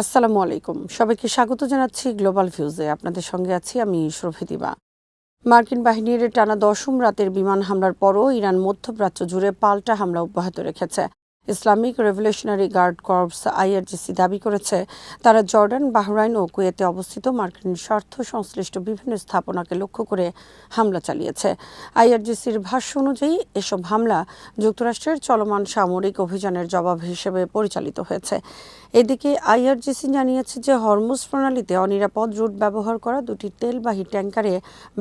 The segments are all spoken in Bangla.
আসসালামু আলাইকুম। সবাইকে স্বাগত জানাচ্ছি গ্লোবাল ভিউজে। আপনাদের সঙ্গে আছি আমি শোভিদিবা। মার্কিন বাহিনীর টানা ১০ম রাতের বিমান হামলার পরও ইরান মধ্যপ্রাচ্য জুড়ে পাল্টা হামলা অব্যাহত রেখেছে। Islamic Revolutionary Guard Corps IRGC দাবি করেছে তারা জর্ডান, বাহরাইন ও কুয়েতে অবস্থিত মার্কিন স্বার্থ সংশ্লিষ্ট বিভিন্ন স্থাপনাকে লক্ষ্য করে হামলা চালিয়েছে। আইআরজিসির ভাষ্য অনুযায়ী এসব হামলা যুক্তরাষ্ট্রের চলমান সামরিক অভিযানের জবাব হিসেবে পরিচালিত হয়েছে। এদিকে আইআরজিসি জানিয়েছে যে হরমুজ প্রণালীতে অনিরাপদ রুট ব্যবহার করা দুটি তেলবাহী ট্যাঙ্কারে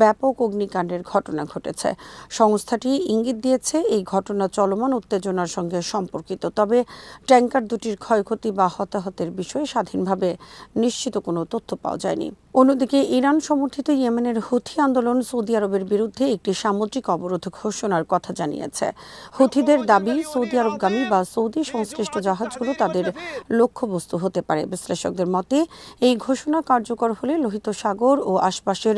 ব্যাপক অগ্নিকাণ্ডের ঘটনা ঘটেছে। সংস্থাটি ইঙ্গিত দিয়েছে এই ঘটনা চলমান উত্তেজনার সঙ্গে সম্পর্কিত, তবে ট্যাঙ্কার দুটির ক্ষয়ক্ষতি বা হতাহতের বিষয়ে স্বাধীনভাবে নিশ্চিত কোনো তথ্য পাওয়া যায়নি। অন্যদিকে ইরান সমর্থিত ইয়েমেনের হুথি আন্দোলন সৌদি আরবের বিরুদ্ধে একটি সামুদ্রিক অবরোধ ঘোষণার কথা জানিয়েছে। হুথিদের দাবি সৌদি আরবগামী বা সৌদি সংশ্লিষ্ট জাহাজগুলো তাদের লক্ষ্যবস্তু হতে পারে। বিশ্লেষকদের মতে এই ঘোষণা কার্যকর হলে লোহিত সাগর ও আশপাশের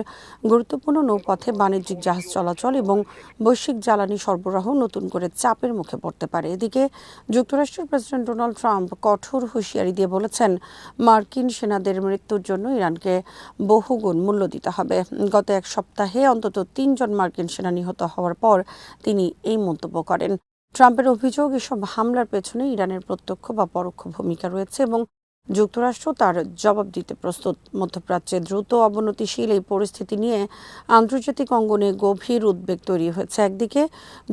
গুরুত্বপূর্ণ নৌপথে বাণিজ্যিক জাহাজ চলাচল এবং বৈশ্বিক জ্বালানি সরবরাহ নতুন করে চাপের মুখে পড়তে পারে। এদিকে যুক্তরাষ্ট্রের প্রেসিডেন্ট ডোনাল্ড ট্রাম্প কঠোর হুঁশিয়ারি দিয়ে বলেছেন, মার্কিন সেনাদের মৃত্যুর জন্য ইরানকে বহুগুণ মূল্য দিতে হবে। গত এক সপ্তাহে অন্তত ৩ জন মার্কিন সেনা নিহত হওয়ার পর তিনি এই মন্তব্য করেন। ট্রাম্পের অভিযোগ, এসব হামলার পেছনে ইরানের প্রত্যক্ষ বা পরোক্ষ ভূমিকা রয়েছে এবং যুক্তরাষ্ট্র তার জবাব দিতে প্রস্তুত। মধ্যপ্রাচ্যে দ্রুত অবনতিশীল এই পরিস্থিতি নিয়ে আন্তর্জাতিক অঙ্গনে গভীর উদ্বেগ তৈরি হয়েছে। একদিকে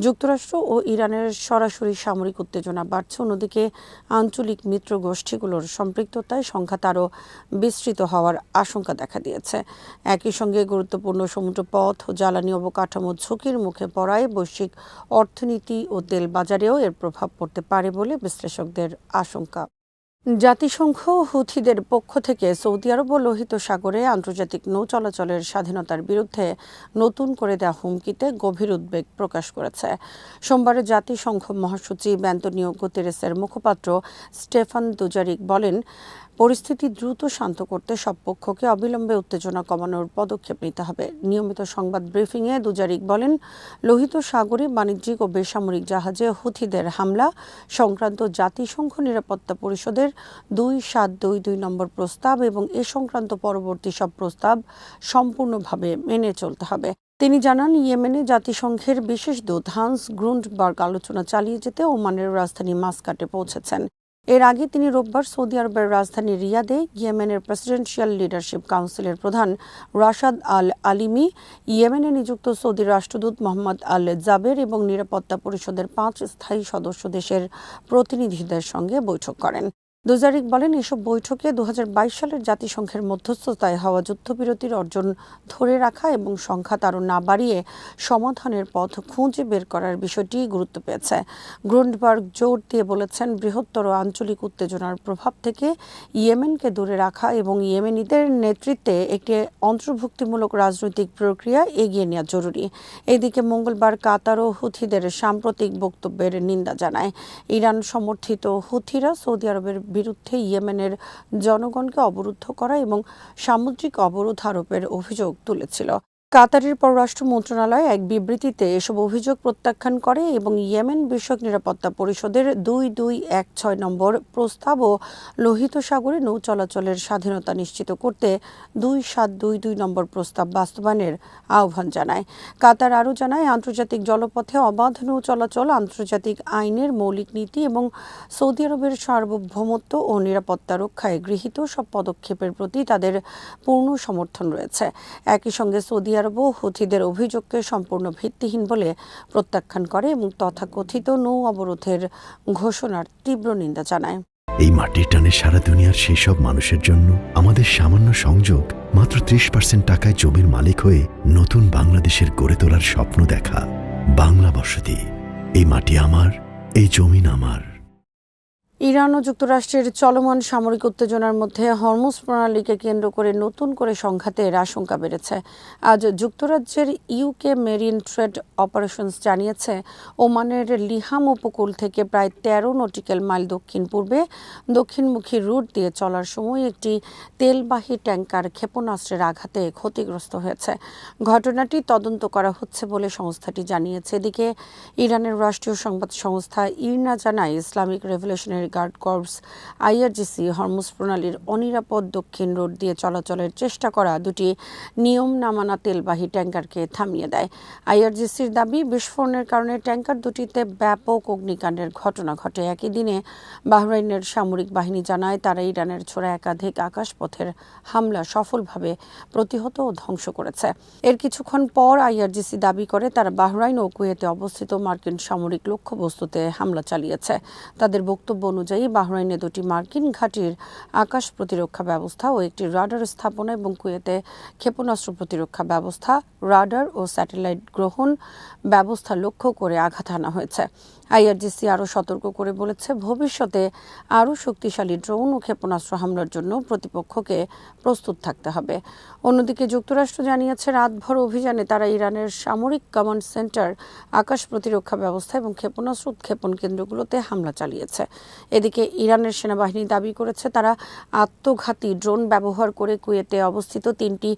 যুক্তরাষ্ট্র ও ইরানের সরাসরি সামরিক উত্তেজনা বাড়ছে, অন্যদিকে আঞ্চলিক মিত্র গোষ্ঠীগুলোর সম্পৃক্ততায় সংঘাত আরও বিস্তৃত হওয়ার আশঙ্কা দেখা দিয়েছে। একই সঙ্গে গুরুত্বপূর্ণ সমুদ্রপথ ও জ্বালানি অবকাঠামো ঝুঁকির মুখে পড়ায় বৈশ্বিক অর্থনীতি ও তেল বাজারেও এর প্রভাব পড়তে পারে বলে বিশ্লেষকদের আশঙ্কা। জাতিসংঘ হুথিদের পক্ষ থেকে সৌদি আরব ও লোহিত সাগরে আন্তর্জাতিক নৌ চলাচলের স্বাধীনতার বিরুদ্ধে নতুন করে দেওয়া হুমকিতে গভীর উদ্বেগ প্রকাশ করেছে। সোমবার জাতিসংঘ মহাসচিব অ্যান্তোনিও গুতেরেসের মুখপাত্র স্টেফান দুজারিক বলেন, পরিস্থিতি দ্রুত শান্ত করতে সব পক্ষকে অবিলম্বে উত্তেজনা কমানোর পদক্ষেপ নিতে হবে। নিয়মিত সংবাদ ব্রিফিংয়ে দুজারিক বলেন, লোহিত সাগরে বাণিজ্যিক ও বেসামরিক জাহাজে হুথিদের হামলা সংক্রান্ত জাতিসংঘ নিরাপত্তা পরিষদের 2722 নম্বর প্রস্তাব এবং এ সংক্রান্ত পরবর্তী সব প্রস্তাব সম্পূর্ণভাবে মেনে চলতে হবে। তিনি জানান, ইয়েমেনে জাতিসংঘের বিশেষ দূত হান্স গ্রুন্ডবার্গ আলোচনা চালিয়ে যেতে ওমানের রাজধানী মাসকাটে পৌঁছেছেন। এর আগে তিনি রোববার সৌদি আরবের রাজধানী রিয়াদে ইয়েমেনের প্রেসিডেন্সিয়াল লিডারশিপ কাউন্সিলের প্রধান রাশাদ আল আলিমি, ইয়েমেনে নিযুক্ত সৌদি রাষ্ট্রদূত মোহাম্মদ আল জাবের এবং নিরাপত্তা পরিষদের 5 স্থায়ী সদস্য দেশের প্রতিনিধিদের সঙ্গে বৈঠক করেন। দুজারিক বলেন, এসব বৈঠকে 2022 সালের জাতিসংঘের মধ্যস্থতায় হওয়া যুদ্ধবিরতির অর্জন ধরে রাখা এবং সংঘাত আরও না বাড়িয়ে সমাধানের পথ খুঁজে বের করার বিষয়টি গুরুত্ব পেয়েছে। গ্রুন্ডবার্গ জোর দিয়ে বলেছেন, বৃহত্তর আঞ্চলিক উত্তেজনার প্রভাব থেকে ইয়েমেনকে দূরে রাখা এবং ইয়েমেনিদের নেতৃত্বে একটি অন্তর্ভুক্তিমূলক রাজনৈতিক প্রক্রিয়া এগিয়ে নেওয়া জরুরি। এদিকে মঙ্গলবার কাতারও হুথিদের সাম্প্রতিক বক্তব্যের নিন্দা জানায়। ইরান সমর্থিত হুথিরা সৌদি আরবের বিরুদ্ধে ইয়েমেনের জনগণকে অবরুদ্ধ করা এবং সামুদ্রিক অবরোধ আরোপের অভিযোগ তুলেছিল। কাতারের পররাষ্ট্র মন্ত্রণালয় এক বিবৃতিতে এসব অভিযোগ প্রত্যাখ্যান করে এবং ইয়েমেন বিষয়ক নিরাপত্তা পরিষদের 2216 নম্বর প্রস্তাব ও লোহিত সাগরে নৌ চলাচলের স্বাধীনতা নিশ্চিত করতে 2722 নম্বর প্রস্তাব বাস্তবায়নের আহ্বান জানায়। কাতার আরও জানায়, আন্তর্জাতিক জলপথে অবাধ নৌ চলাচল আন্তর্জাতিক আইনের মৌলিক নীতি এবং সৌদি আরবের সার্বভৌমত্ব ও নিরাপত্তা রক্ষায় গৃহীত সব পদক্ষেপের প্রতি তাদের পূর্ণ সমর্থন রয়েছে। একই সঙ্গে সৌদি আরব হুথিদের অভিযোগকে সম্পূর্ণ ভিত্তিহীন বলে প্রত্যাখ্যান করে এবং তথাকথিত নৌ অবরোধের ঘোষণার তীব্র নিন্দা জানায়। এই মাটির টানে সারা দুনিয়ার সেই সব মানুষের জন্য আমাদের সামান্য সংযোগ, মাত্র 30% টাকায় জমির মালিক হয়ে নতুন বাংলাদেশের গড়ে তোলার স্বপ্ন দেখা। বাংলা বসতি, এই মাটি আমার, এই জমিন আমার। ইরান ও যুক্তরাষ্ট্রের চলমান সামরিক উত্তেজনার মধ্যে হরমুজ প্রণালীকে কেন্দ্র করে নতুন করে সংঘাতের আশঙ্কা বেড়েছে। আজ যুক্তরাজ্যের ইউকে মেরিন ট্রেড অপারেশনস জানিয়েছে, ওমানের লিহাম উপকূল থেকে প্রায় 13 নটিক্যাল মাইল দক্ষিণ পূর্বে দক্ষিণমুখী রুট দিয়ে চলার সময় একটি তেলবাহী ট্যাঙ্কার ক্ষেপণাস্ত্রের আঘাতে ক্ষতিগ্রস্ত হয়েছে। ঘটনাটি তদন্ত করা হচ্ছে বলে সংস্থাটি জানিয়েছে। এদিকে ইরানের রাষ্ট্রীয় সংবাদ সংস্থা ইরনা জানায়, Islamic Revolutionary Guard Corps IRGC Hormuz প্রণালীর অনিরাপদ দক্ষিণ রোড দিয়ে চলাচলের চেষ্টা করা দুটি নিয়ম না মানা তেলবাহী ট্যাঙ্কারকে থামিয়ে দেয়। আইআরজিসির দাবি, বিস্ফোরণের কারণে ট্যাঙ্কার দুটিতে ব্যাপক অগ্নিকাণ্ডের ঘটনা ঘটে। একই দিনে বাহরাইনের সামরিক বাহিনী জানায়, তারা ইরানের ছোড়া একাধিক আকাশপথের হামলা সফলভাবে প্রতিহত ও ধ্বংস করেছে। এর কিছুক্ষণ পর আইআরজিসি দাবি করে তারা বাহরাইন ও কুয়েতে অবস্থিত মার্কিন সামরিক লক্ষ্যবস্তুতে হামলা চালিয়েছে। তাদের বক্তব্য অনুযায়ী বাহরাইনে দুটি মার্কিন ঘাঁটির আকাশ প্রতিরক্ষা ব্যবস্থা ও একটি রাডার স্থাপনা এবং কুয়েতে ক্ষেপণাস্ত্র প্রতিরক্ষা ব্যবস্থা, রাডার ও স্যাটেলাইট গ্রহণ ব্যবস্থা লক্ষ্য করে আঘাত হানা হয়েছে। আইআরজিসি আরও সতর্ক করে বলেছে, ভবিষ্যতে আরও শক্তিশালী ড্রোন ও ক্ষেপণাস্ত্র হামলার জন্য প্রতিপক্ষকে প্রস্তুত থাকতে হবে। অন্যদিকে যুক্তরাষ্ট্র জানিয়েছে, রাতভর অভিযানে তারা ইরানের সামরিক কমান্ড সেন্টার, আকাশ প্রতিরক্ষা ব্যবস্থা এবং ক্ষেপণাস্ত্র উৎক্ষেপণ কেন্দ্রগুলোতে হামলা চালিয়েছে। এদিকে ইরানের সেনাবাহিনী দাবি করেছে, তারা আত্মঘাতী ড্রোন ব্যবহার করে কুয়েতে অবস্থিত 3টি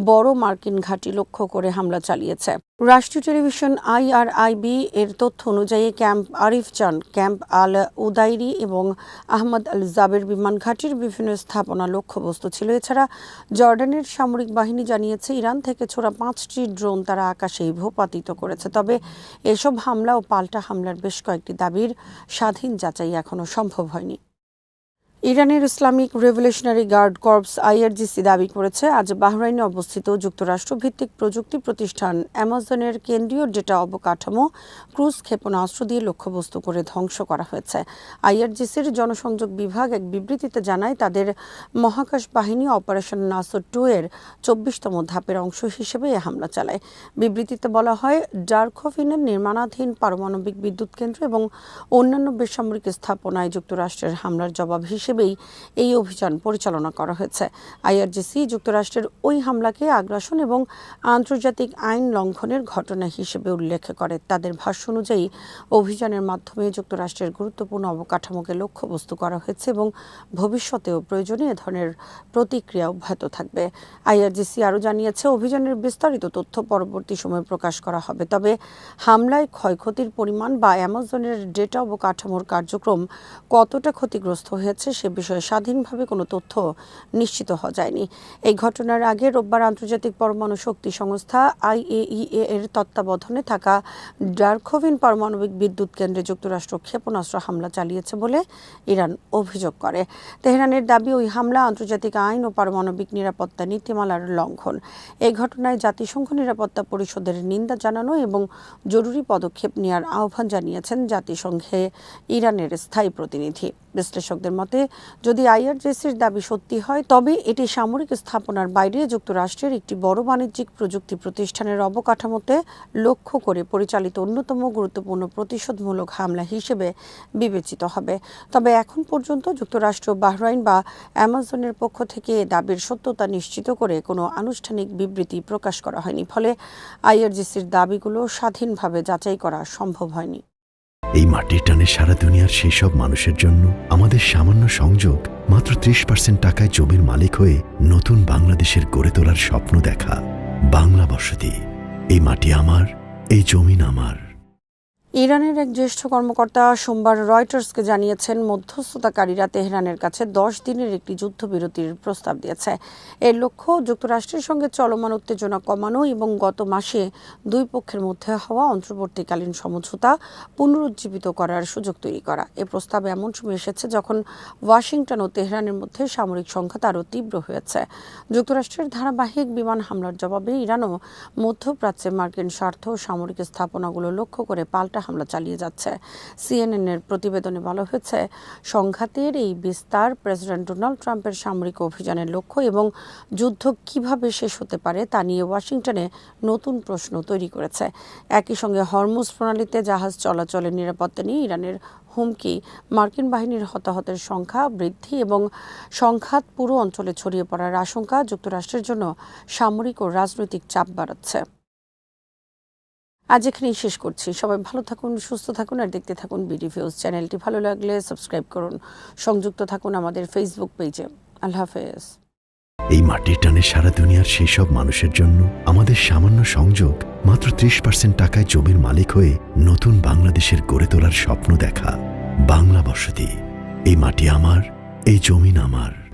বড় মার্কিন ঘাঁটি লক্ষ্য করে হামলা চালিয়েছে। রাষ্ট্রীয় টেলিভিশন IRIB এর তথ্য অনুযায়ী ক্যাম্প আরিফ চান, ক্যাম্প আল উদাইরি এবং আহমদ আল জাবের বিমান ঘাঁটির বিভিন্ন স্থাপনা লক্ষ্যবস্তু ছিল। এছাড়া জর্ডানের সামরিক বাহিনী জানিয়েছে, ইরান থেকে ছোড়া 5টি ড্রোন তারা আকাশেই ভূপাতিত করেছে। তবে এসব হামলা ও পাল্টা হামলার বেশ কয়েকটি দাবির স্বাধীন যাচাই এখনও সম্ভব হয়নি। ইরানের Islamic Revolutionary Guard Corps IRGC দাবি করেছে, আজ বাহরাইনে অবস্থিত যুক্তরাষ্ট্রভিত্তিক প্রযুক্তি প্রতিষ্ঠান অ্যামাজনের কেন্দ্রীয় ডেটা অবকাঠামো ক্রুজ ক্ষেপণাস্ত্র দিয়ে লক্ষ্যবস্তু করে ধ্বংস করা হয়েছে। আইআরজিসির জনসংযোগ বিভাগ এক বিবৃতিতে জানায়, তাদের মহাকাশ বাহিনী অপারেশন নাসর 2 এর 24তম ধাপের অংশ হিসেবে এ হামলা চালায়। বিবৃতিতে বলা হয়, ডার্কহোফিনের নির্মাণাধীন পারমাণবিক বিদ্যুৎ কেন্দ্র এবং অন্যান্য বেসামরিক স্থাপনায় যুক্তরাষ্ট্রের হামলার জবাব হিসেবেই এই অভিযান পরিচালনা করা হয়েছে। আইআরজিসি যুক্তরাষ্ট্রের ওই হামলাকে আগ্রাসন এবং আন্তর্জাতিক আইন লঙ্ঘনের ঘটনা হিসেবে উল্লেখ করে। তাদের ভাষ্য অনুযায়ী অভিযানের মাধ্যমে যুক্তরাষ্ট্রের গুরুত্বপূর্ণ অবকাঠামোকে লক্ষ্যবস্তু করা হয়েছে এবং ভবিষ্যতেও প্রয়োজনে এ ধরনের প্রতিক্রিয়া অব্যাহত থাকবে। আইআরজিসি আরও জানিয়েছে, অভিযানের বিস্তারিত তথ্য পরবর্তী সময়ে প্রকাশ করা হবে। তবে হামলায় ক্ষয়ক্ষতির পরিমাণ বা অ্যামাজনের ডেটা অবকাঠামোর কার্যক্রম কতটা ক্ষতিগ্রস্ত হয়েছে সে বিষয়ে স্বাধীনভাবে কোনো তথ্য নিশ্চিত হওয়া যায়নি। এই ঘটনার আগে রোববার আন্তর্জাতিক পরমাণু শক্তি সংস্থা IAEA এর তত্ত্বাবধানে থাকা ডার্কহোফিন পারমাণবিক বিদ্যুৎ কেন্দ্রে যুক্তরাষ্ট্র ক্ষেপণাস্ত্র হামলা চালিয়েছে বলে ইরান অভিযোগ করে। তেহরানের দাবি, ওই হামলা আন্তর্জাতিক আইন ও পারমাণবিক নিরাপত্তা নীতিমালার লঙ্ঘন। এই ঘটনায় জাতিসংঘ নিরাপত্তা পরিষদের নিন্দা জানানো এবং জরুরি পদক্ষেপ নেওয়ার আহ্বান জানিয়েছেন জাতিসংঘে ইরানের স্থায়ী প্রতিনিধি। বিশ্লেষকদের মতে, যদি আইআরজিসির দাবি সত্যি হয়, তবে এটি সামরিক স্থাপনার বাইরে যুক্তরাষ্ট্রের একটি বড় বাণিজ্যিক প্রযুক্তি প্রতিষ্ঠানের অবকাঠামোতে লক্ষ্য করে পরিচালিত অন্যতম গুরুত্বপূর্ণ প্রতিশোধমূলক হামলা হিসেবে বিবেচিত হবে। তবে এখন পর্যন্ত যুক্তরাষ্ট্র, বাহরাইন বা অ্যামাজনের পক্ষ থেকে এ দাবির সত্যতা নিশ্চিত করে কোনো আনুষ্ঠানিক বিবৃতি প্রকাশ করা হয়নি। ফলে আইআরজিসির দাবিগুলো স্বাধীনভাবে যাচাই করা সম্ভব হয়নি। এই মাটির টানে সারা দুনিয়ার সেই সব মানুষের জন্য আমাদের সামান্য সংযোগ, মাত্র 30% টাকায় জমির মালিক হয়ে নতুন বাংলাদেশের গড়ে তোলার স্বপ্ন দেখা। বাংলা বসতি। এই মাটি আমার, এই জমিন আমার। ইরানের এক জ্যেষ্ঠ কর্মকর্তা সোমবার রয়টার্সকে জানিয়েছেন, মধ্যস্থতাকারীরা তেহরানের কাছে 10 দিনের একটি যুদ্ধবিরতির প্রস্তাব দিয়েছে। এর লক্ষ্য যুক্তরাষ্ট্রের সঙ্গে চলমান উত্তেজনা কমানো এবং গত মাসে দুই পক্ষের মধ্যে হওয়া অন্তর্বর্তীকালীন সমঝোতা পুনরুজ্জীবিত করার সুযোগ তৈরি করা। এ প্রস্তাব এমন সময় এসেছে যখন ওয়াশিংটন ও তেহরানের মধ্যে সামরিক সংঘাত আরও তীব্র হয়েছে। যুক্তরাষ্ট্রের ধারাবাহিক বিমান হামলার জবাবে ইরানও মধ্যপ্রাচ্যে মার্কিন স্বার্থ ও সামরিক স্থাপনাগুলো লক্ষ্য করে পাল্টা হামলা চালিয়ে যাচ্ছে। CNN-এর প্রতিবেদনে বলা হয়েছে, সংঘাতের এই বিস্তার প্রেসিডেন্ট ডোনাল্ড ট্রাম্পের সামরিক অভিযানের লক্ষ্য এবং যুদ্ধ কিভাবে শেষ হতে পারে তা নিয়ে ওয়াশিংটনে নতুন প্রশ্ন তৈরি করেছে। একই সঙ্গে হরমুজ প্রণালীতে জাহাজ চলাচলের নিরাপত্তা নিয়ে ইরানের হুমকি, মার্কিন বাহিনীর হতাহতের সংখ্যা বৃদ্ধি এবং সংঘাত পুরো অঞ্চলে ছড়িয়ে পড়ার আশঙ্কা যুক্তরাষ্ট্রের জন্য সামরিক ও রাজনৈতিক চাপ বাড়াচ্ছে। আজ এখানেই শেষ করছি। সবাই ভালো থাকুন, সুস্থ থাকুন আর দেখতে থাকুন বিডি ভিউজ। চ্যানেলটি ভালো লাগলে সাবস্ক্রাইব করুন, সংযুক্ত থাকুন আমাদের ফেসবুক পেজে। আল্লাহ হাফেজ। এই মাটির টানে সারা দুনিয়ার সেই সব মানুষের জন্য আমাদের সামান্য সংযোগ, মাত্র 30% টাকায় জমির মালিক হয়ে নতুন বাংলাদেশের গড়ে তোলার স্বপ্ন দেখা। বাংলা বসতি। এই মাটি আমার, এই জমিন আমার।